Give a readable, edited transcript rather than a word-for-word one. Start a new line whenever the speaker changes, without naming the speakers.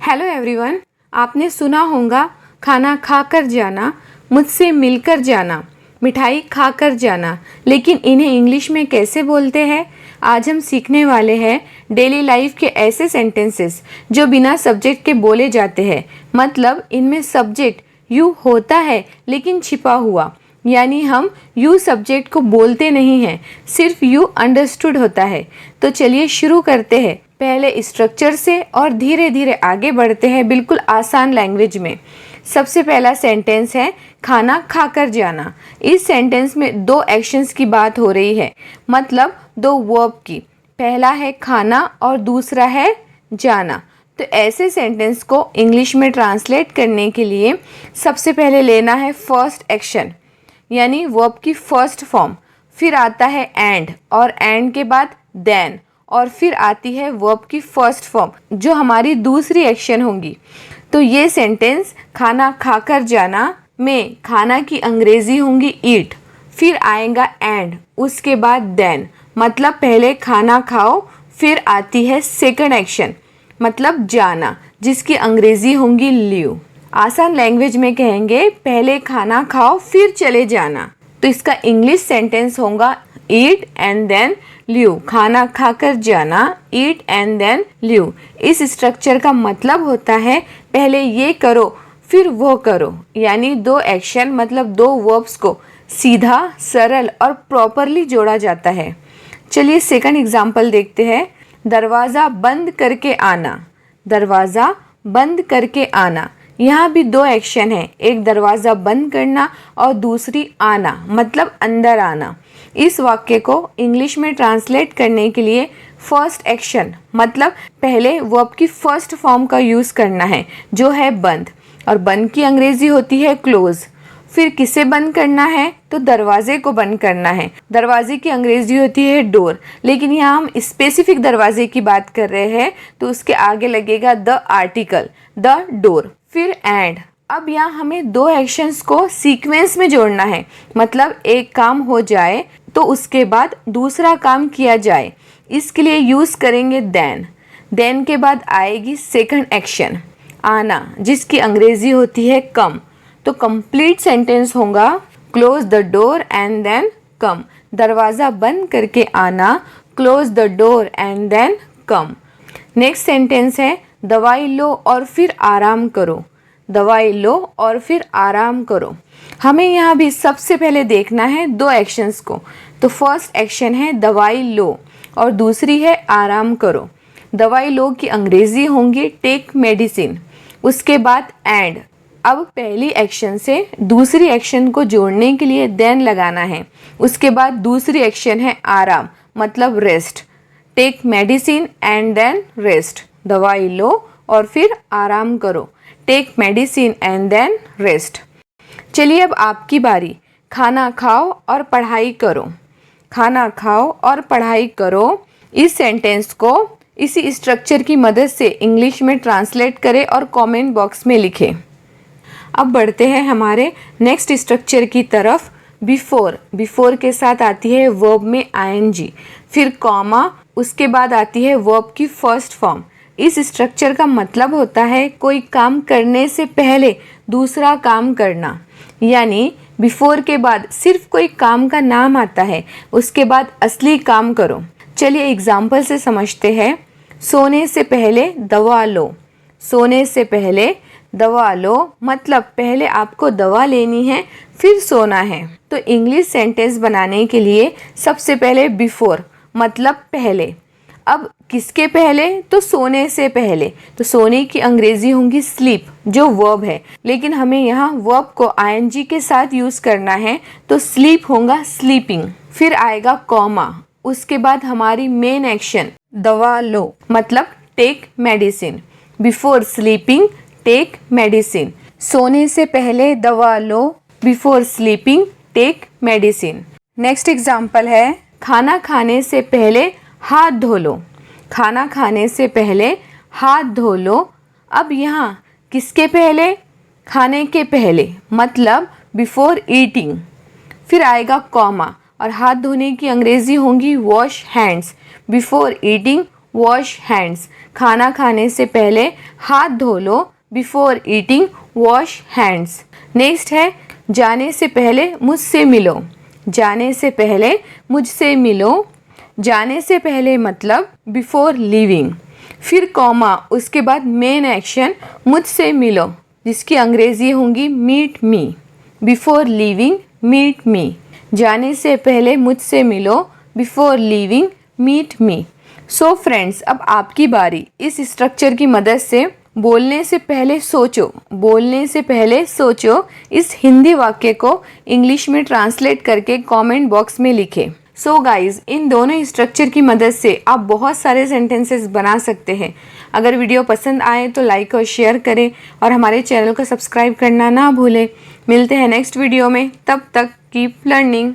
Hello everyone. आपने सुना होगा खाना खाकर जाना, मुझसे मिलकर जाना, मिठाई खाकर जाना, लेकिन इन्हें इंग्लिश में कैसे बोलते हैं? आज हम सीखने वाले हैं डेली लाइफ के ऐसे सेंटेंसेस जो बिना सब्जेक्ट के बोले जाते हैं। मतलब इनमें सब्जेक्ट यू होता है लेकिन छिपा हुआ, यानी हम यू सब्जेक्ट को बोलते नहीं हैं, सिर्फ यू अंडरस्टूड होता है। तो चलिए शुरू करते हैं पहले स्ट्रक्चर से और धीरे धीरे आगे बढ़ते हैं बिल्कुल आसान लैंग्वेज में। सबसे पहला सेंटेंस है खाना खाकर जाना। इस सेंटेंस में दो एक्शंस की बात हो रही है, मतलब दो वर्ब की। पहला है खाना और दूसरा है जाना। तो ऐसे सेंटेंस को इंग्लिश में ट्रांसलेट करने के लिए सबसे पहले लेना है फर्स्ट एक्शन, यानी वर्ब की फर्स्ट फॉर्म। फिर आता है एंड, और एंड के बाद देन, और फिर आती है वर्ब की फर्स्ट फॉर्म जो हमारी दूसरी एक्शन होगी। तो ये सेंटेंस खाना खाकर जाना में खाना की अंग्रेजी होंगी ईट, फिर आएगा एंड, उसके बाद देन, मतलब पहले खाना खाओ, फिर आती है सेकंड एक्शन मतलब जाना, जिसकी अंग्रेजी होंगी लीव। आसान लैंग्वेज में कहेंगे पहले खाना खाओ फिर चले जाना। तो इसका इंग्लिश सेंटेंस होगा ईट एंड देन लीव। खाना खाकर जाना, ईट एंड देन लीव। इस स्ट्रक्चर का मतलब होता है पहले ये करो फिर वो करो, यानी दो एक्शन मतलब दो वर्ब्स को सीधा, सरल और प्रॉपरली जोड़ा जाता है। चलिए सेकंड एग्जांपल देखते हैं। दरवाज़ा बंद करके आना। दरवाज़ा बंद करके आना, यहाँ भी दो एक्शन है, एक दरवाज़ा बंद करना और दूसरी आना मतलब अंदर आना। इस वाक्य को इंग्लिश में ट्रांसलेट करने के लिए फर्स्ट एक्शन मतलब पहले वर्ब की फर्स्ट फॉर्म का यूज़ करना है जो है बंद, और बंद की अंग्रेजी होती है क्लोज। फिर किसे बंद करना है? तो दरवाजे को बंद करना है। दरवाजे की अंग्रेजी होती है डोर, लेकिन यहाँ हम स्पेसिफिक दरवाजे की बात कर रहे हैं तो उसके आगे लगेगा द आर्टिकल द डोर। फिर एंड। अब यहाँ हमें दो एक्शंस को सीक्वेंस में जोड़ना है, मतलब एक काम हो जाए तो उसके बाद दूसरा काम किया जाए। इसके लिए यूज़ करेंगे देन। देन के बाद आएगी सेकंड एक्शन आना, जिसकी अंग्रेजी होती है कम। तो कंप्लीट सेंटेंस होगा close the door and then come. दरवाज़ा बंद करके आना, close the door and then come. Next sentence है दवाई लो और फिर आराम करो। दवाई लो और फिर आराम करो। हमें यहाँ भी सबसे पहले देखना है दो एक्शंस को। तो फर्स्ट एक्शन है दवाई लो और दूसरी है आराम करो। दवाई लो की अंग्रेजी होंगी टेक मेडिसिन, उसके बाद एंड। अब पहली एक्शन से दूसरी एक्शन को जोड़ने के लिए देन लगाना है। उसके बाद दूसरी एक्शन है आराम मतलब rest. Take medicine and then rest. दवाई लो और फिर आराम करो। Take medicine and then rest. चलिए अब आपकी बारी। खाना खाओ और पढ़ाई करो। खाना खाओ और पढ़ाई करो। इस सेंटेंस को इसी स्ट्रक्चर की मदद से इंग्लिश में ट्रांसलेट करें और कमेंट बॉक्स में लिखें। अब बढ़ते हैं हमारे नेक्स्ट स्ट्रक्चर की तरफ। बिफोर। बिफोर के साथ आती है वर्ब में आईएनजी, फिर कॉमा, उसके बाद आती है वर्ब की फर्स्ट फॉर्म। इस स्ट्रक्चर का मतलब होता है कोई काम करने से पहले दूसरा काम करना, यानी बिफोर के बाद सिर्फ कोई काम का नाम आता है, उसके बाद असली काम करो। चलिए एग्जाम्पल से समझते हैं। सोने से पहले दवा लो। सोने से पहले दवा लो मतलब पहले आपको दवा लेनी है फिर सोना है। तो इंग्लिश सेंटेंस बनाने के लिए सबसे पहले बिफोर मतलब पहले। अब किसके पहले? तो सोने से पहले। तो सोने की अंग्रेजी होंगी स्लीप जो वर्ब है, लेकिन हमें यहाँ वर्ब को आईएनजी के साथ यूज़ करना है तो स्लीप होगा स्लीपिंग। फिर आएगा कॉमा, उसके बाद हमारी मेन एक्शन दवा लो मतलब take medicine. Before sleeping take medicine. सोने से पहले दवा लो, before sleeping take medicine. Next example है खाना खाने से पहले हाथ धो लो। खाना खाने से पहले हाथ धो लो। अब यहाँ किसके पहले? खाने के पहले मतलब बिफोर ईटिंग। फिर आएगा कॉमा और हाथ धोने की अंग्रेजी होंगी wash hands. Before eating wash hands. खाना खाने से पहले हाथ धो लो, before eating wash hands. Next है जाने से पहले मुझसे मिलो, जाने से पहले मुझसे मिलो। जाने से पहले मतलब बिफोर लीविंग। फिर कॉमा, उसके बाद मेन एक्शन मुझसे मिलो, जिसकी अंग्रेजी होंगी meet me. Before leaving meet me. जाने से पहले मुझसे मिलो, before leaving meet me. So friends, अब आपकी बारी। इस स्ट्रक्चर की मदद से बोलने से पहले सोचो, बोलने से पहले सोचो। इस हिंदी वाक्य को इंग्लिश में ट्रांसलेट करके कमेंट बॉक्स में लिखें। सो गाइज, इन दोनों स्ट्रक्चर की मदद से आप बहुत सारे सेंटेंसेस बना सकते हैं। अगर वीडियो पसंद आए तो लाइक और शेयर करें और हमारे चैनल को सब्सक्राइब करना ना भूलें। मिलते हैं नेक्स्ट वीडियो में, तब तक कीप लर्निंग।